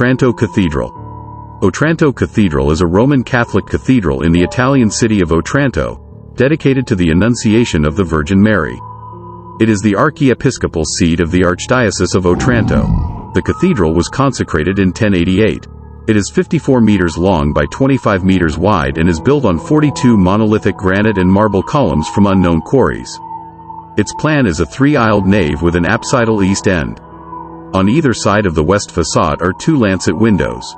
Otranto Cathedral. Otranto Cathedral is a Roman Catholic cathedral in the Italian city of Otranto, dedicated to the Annunciation of the Virgin Mary. It is the archiepiscopal seat of the Archdiocese of Otranto. The cathedral was consecrated in 1088. It is 54 meters long by 25 meters wide and is built on 42 monolithic granite and marble columns from unknown quarries. Its plan is a three-aisled nave with an apsidal east end. On either side of the west facade are two lancet windows.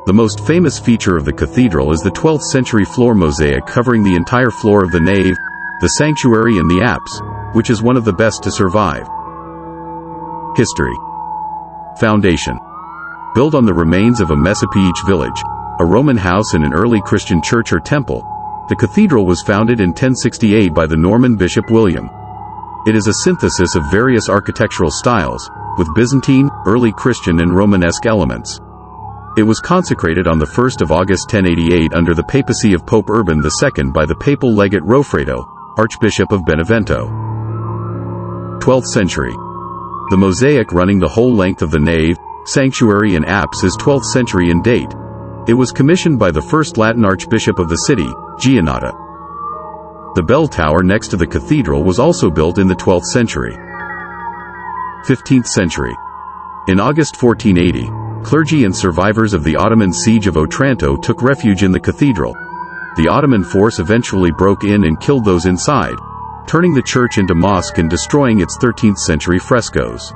The most famous feature of the cathedral is the 12th century floor mosaic covering the entire floor of the nave, the sanctuary and the apse, which is one of the best to survive. History. Foundation. Built on the remains of a Messapiece village, a Roman house and an early Christian church or temple, the cathedral was founded in 1068 by the Norman Bishop William. It is a synthesis of various architectural styles, with Byzantine, early Christian and Romanesque elements. It was consecrated on the 1st of August 1088 under the papacy of Pope Urban II by the papal legate Rofredo, Archbishop of Benevento. 12th century. The mosaic running the whole length of the nave, sanctuary and apse is 12th century in date. It was commissioned by the first Latin archbishop of the city, Giannotta. The bell tower next to the cathedral was also built in the 12th century. 15th century. In August 1480, clergy and survivors of the Ottoman siege of Otranto took refuge in the cathedral. The Ottoman force eventually broke in and killed those inside, turning the church into mosque and destroying its 13th century frescoes.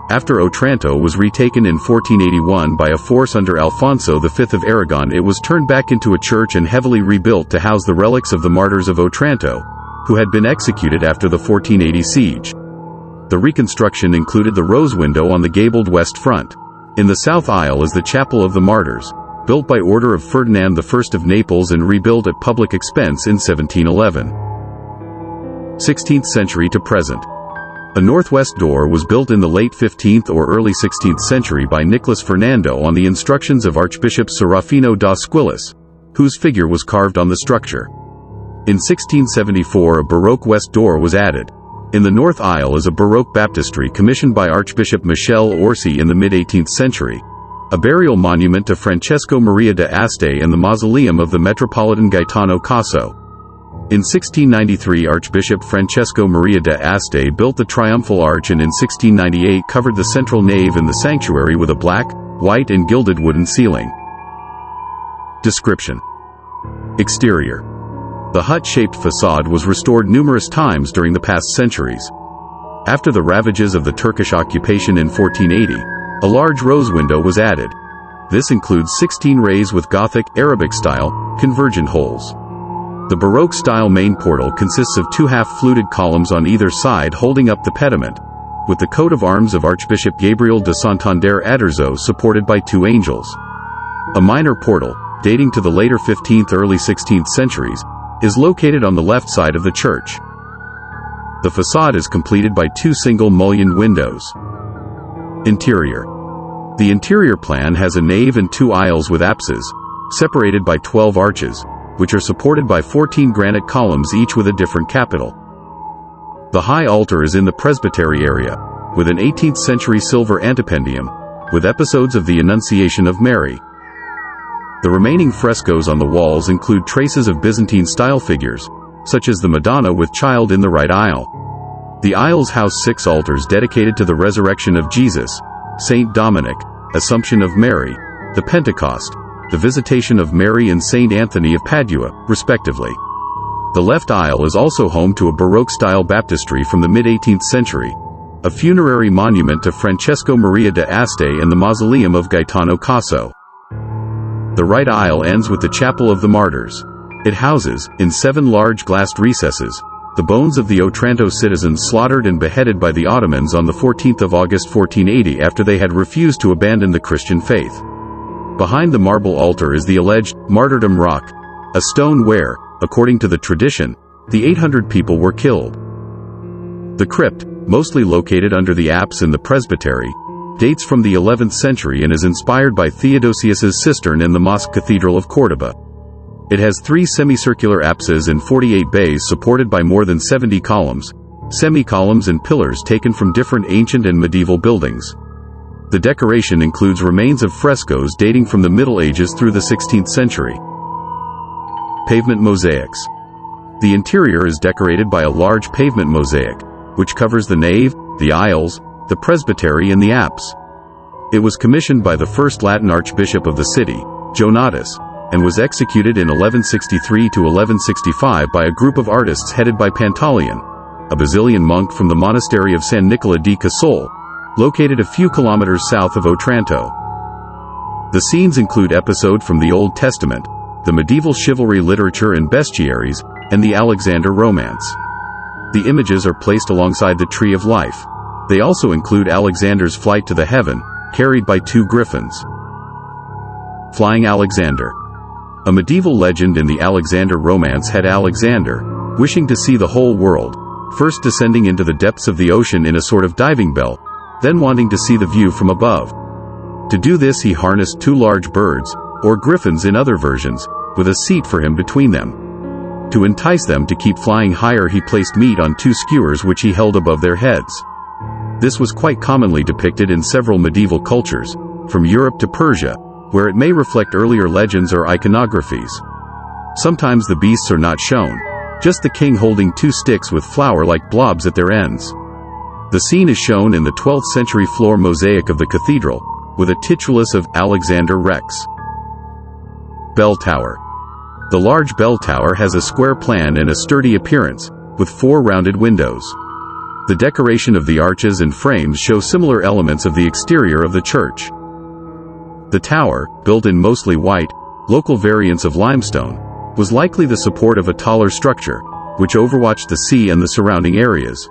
After Otranto was retaken in 1481 by a force under Alfonso V of Aragon, it was turned back into a church and heavily rebuilt to house the relics of the martyrs of Otranto, who had been executed after the 1480 siege. The reconstruction included the rose window on the gabled west front. In the south aisle is the Chapel of the Martyrs, built by order of Ferdinand I of Naples and rebuilt at public expense in 1711. 16th century to present. A northwest door was built in the late 15th or early 16th century by Nicholas Fernando on the instructions of Archbishop Serafino da Squillace, whose figure was carved on the structure. In 1674 a Baroque west door was added. In the north aisle is a Baroque baptistry commissioned by Archbishop Michele Orsi in the mid-18th century, a burial monument to Francesco Maria de Este and the mausoleum of the Metropolitan Gaetano Casso. In 1693 Archbishop Francesco Maria de Este built the Triumphal Arch and in 1698 covered the central nave and the sanctuary with a black, white and gilded wooden ceiling. Description. Exterior. The hut-shaped facade was restored numerous times during the past centuries. After the ravages of the Turkish occupation in 1480, a large rose window was added. This includes 16 rays with Gothic, Arabic-style, convergent holes. The Baroque-style main portal consists of two half-fluted columns on either side holding up the pediment, with the coat of arms of Archbishop Gabriel de Santander Aderzo supported by two angels. A minor portal, dating to the later 15th-early 16th centuries, is located on the left side of the church. The facade is completed by two single mullioned windows. Interior. The interior plan has a nave and two aisles with apses, separated by 12 arches, which are supported by 14 granite columns each with a different capital. The high altar is in the presbytery area, with an 18th century silver antependium, with episodes of the Annunciation of Mary. The remaining frescoes on the walls include traces of Byzantine-style figures, such as the Madonna with Child in the right aisle. The aisles house 6 altars dedicated to the resurrection of Jesus, Saint Dominic, Assumption of Mary, the Pentecost, the Visitation of Mary and Saint Anthony of Padua, respectively. The left aisle is also home to a Baroque-style baptistry from the mid-18th century, a funerary monument to Francesco Maria de Este and the mausoleum of Gaetano Casso. The right aisle ends with the Chapel of the Martyrs. It houses, in 7 large glassed recesses, the bones of the Otranto citizens slaughtered and beheaded by the Ottomans on the 14th of August 1480 after they had refused to abandon the Christian faith. Behind the marble altar is the alleged martyrdom rock, a stone where, according to the tradition, the 800 people were killed. The crypt, mostly located under the apse in the presbytery, dates from the 11th century and is inspired by Theodosius's cistern in the Mosque Cathedral of Córdoba. It has 3 semicircular apses and 48 bays supported by more than 70 columns, semi-columns and pillars taken from different ancient and medieval buildings. The decoration includes remains of frescoes dating from the Middle Ages through the 16th century. Pavement mosaics. The interior is decorated by a large pavement mosaic, which covers the nave, the aisles, the presbytery and the apse. It was commissioned by the first Latin archbishop of the city, Jonatus, and was executed in 1163 to 1165 by a group of artists headed by Pantaleon, a Basilian monk from the monastery of San Nicola di Casole, located a few kilometers south of Otranto. The scenes include episodes from the Old Testament, the medieval chivalry literature and bestiaries, and the Alexander Romance. The images are placed alongside the Tree of Life. They also include Alexander's flight to the heaven, carried by 2 griffins. Flying Alexander. A medieval legend in the Alexander Romance had Alexander, wishing to see the whole world, first descending into the depths of the ocean in a sort of diving bell, then wanting to see the view from above. To do this he harnessed 2 large birds, or griffins in other versions, with a seat for him between them. To entice them to keep flying higher he placed meat on 2 skewers which he held above their heads. This was quite commonly depicted in several medieval cultures, from Europe to Persia, where it may reflect earlier legends or iconographies. Sometimes the beasts are not shown, just the king holding 2 sticks with flower-like blobs at their ends. The scene is shown in the 12th century floor mosaic of the cathedral, with a titulus of Alexander Rex. Bell Tower. The large bell tower has a square plan and a sturdy appearance, with 4 rounded windows. The decoration of the arches and frames show similar elements of the exterior of the church. The tower, built in mostly white, local variants of limestone, was likely the support of a taller structure, which overwatched the sea and the surrounding areas.